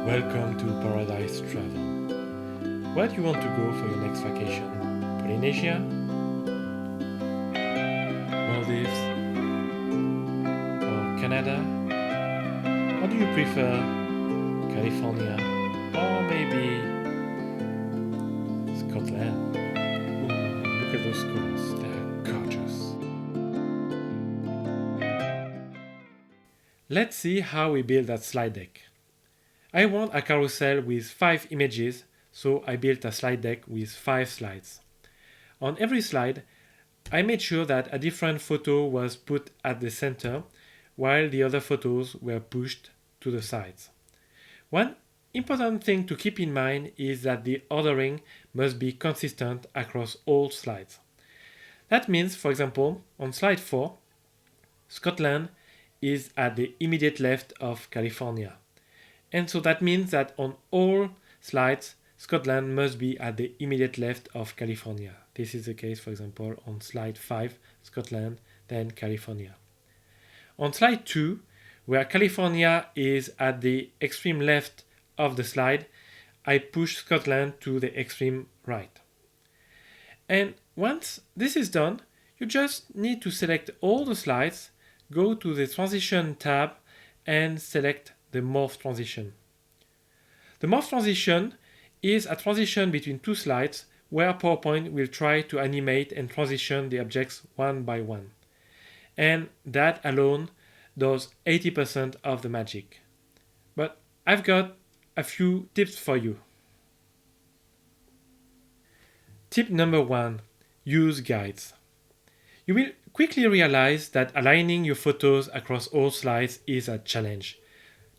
Welcome to Paradise Travel. Where do you want to go for your next vacation? Polynesia? Maldives? Or Canada? Or do you prefer California? Or maybe Scotland? Ooh, look at those colors, they're gorgeous. Let's see how we build that slide deck. I want a carousel with 5 images, so I built a slide deck with 5 slides. On every slide, I made sure that a different photo was put at the center, while the other photos were pushed to the sides. One important thing to keep in mind is that the ordering must be consistent across all slides. That means, for example, on slide 4, Scotland is at the immediate left of California. And so that means that on all slides, Scotland must be at the immediate left of California. This is the case, for example, on slide 5, Scotland, then California. On slide 2, where California is at the extreme left of the slide, I push Scotland to the extreme right. And once this is done, you just need to select all the slides, go to the Transition tab, and select the Morph transition. The Morph transition is a transition between two slides where PowerPoint will try to animate and transition the objects one by one. And that alone does 80% of the magic. But I've got a few tips for you. Tip number 1, use guides. You will quickly realize that aligning your photos across all slides is a challenge.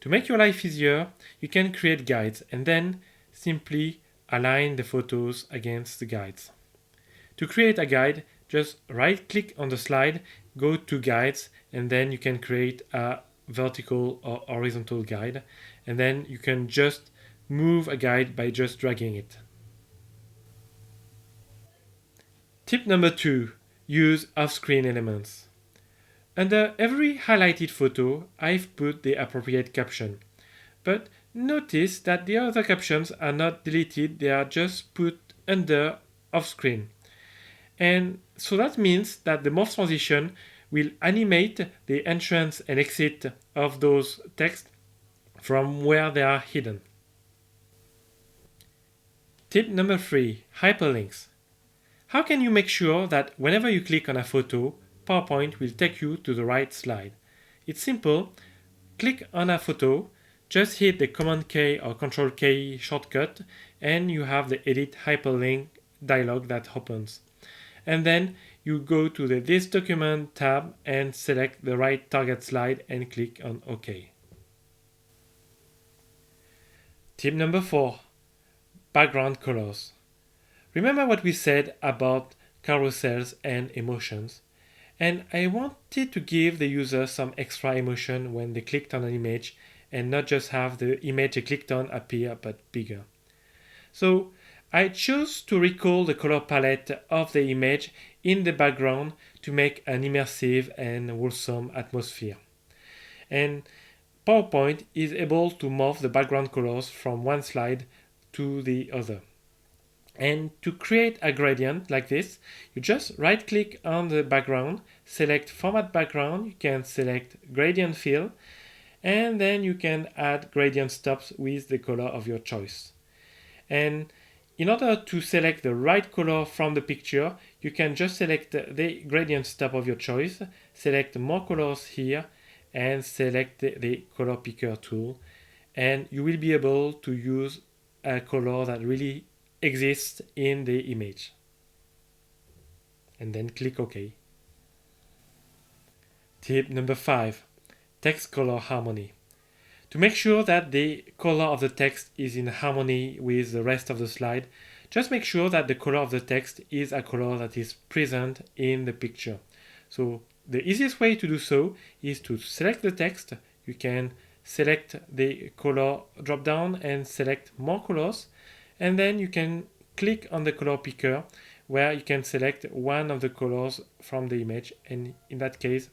To make your life easier, you can create guides and then simply align the photos against the guides. To create a guide, just right-click on the slide, go to Guides, and then you can create a vertical or horizontal guide, and then you can just move a guide by just dragging it. Tip number 2, use off-screen elements. Under every highlighted photo, I've put the appropriate caption. But notice that the other captions are not deleted, they are just put under off-screen. And so that means that the Morph transition will animate the entrance and exit of those texts from where they are hidden. Tip number 3, hyperlinks. How can you make sure that whenever you click on a photo, PowerPoint will take you to the right slide? It's simple. Click on a photo, just hit the Command K or Control K shortcut, and you have the Edit Hyperlink dialog that opens. And then you go to the This Document tab and select the right target slide and click on OK. Tip number 4, background colors. Remember what we said about carousels and emotions? And I wanted to give the user some extra emotion when they clicked on an image and not just have the image they clicked on appear but bigger. So I chose to recall the color palette of the image in the background to make an immersive and wholesome atmosphere. And PowerPoint is able to morph the background colors from one slide to the other. And to create a gradient like this, you just right-click on the background, select Format Background, you can select Gradient Fill, and then you can add gradient stops with the color of your choice. And in order to select the right color from the picture, you can just select the gradient stop of your choice, select More Colors here, and select the Color Picker tool. And you will be able to use a color that really exists in the image. And then click OK. Tip number 5, text color harmony. To make sure that the color of the text is in harmony with the rest of the slide, just make sure that the color of the text is a color that is present in the picture. So the easiest way to do so is to select the text. You can select the color drop down and select More Colors, and then you can click on the color picker where you can select one of the colors from the image, and in that case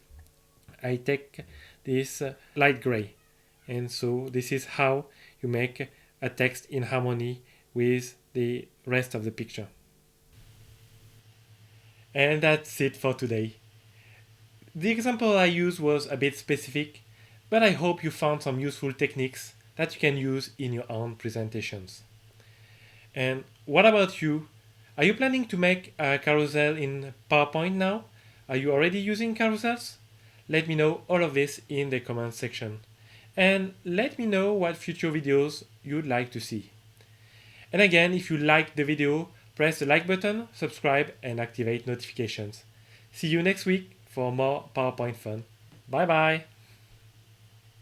I take this light gray. And so this is how you make a text in harmony with the rest of the picture. And that's it for today. The example I used was a bit specific, but I hope you found some useful techniques that you can use in your own presentations. And what about you? Are you planning to make a carousel in PowerPoint now? Are you already using carousels? Let me know all of this in the comment section. And let me know what future videos you'd like to see. And again, if you liked the video, press the like button, subscribe, and activate notifications. See you next week for more PowerPoint fun. Bye bye!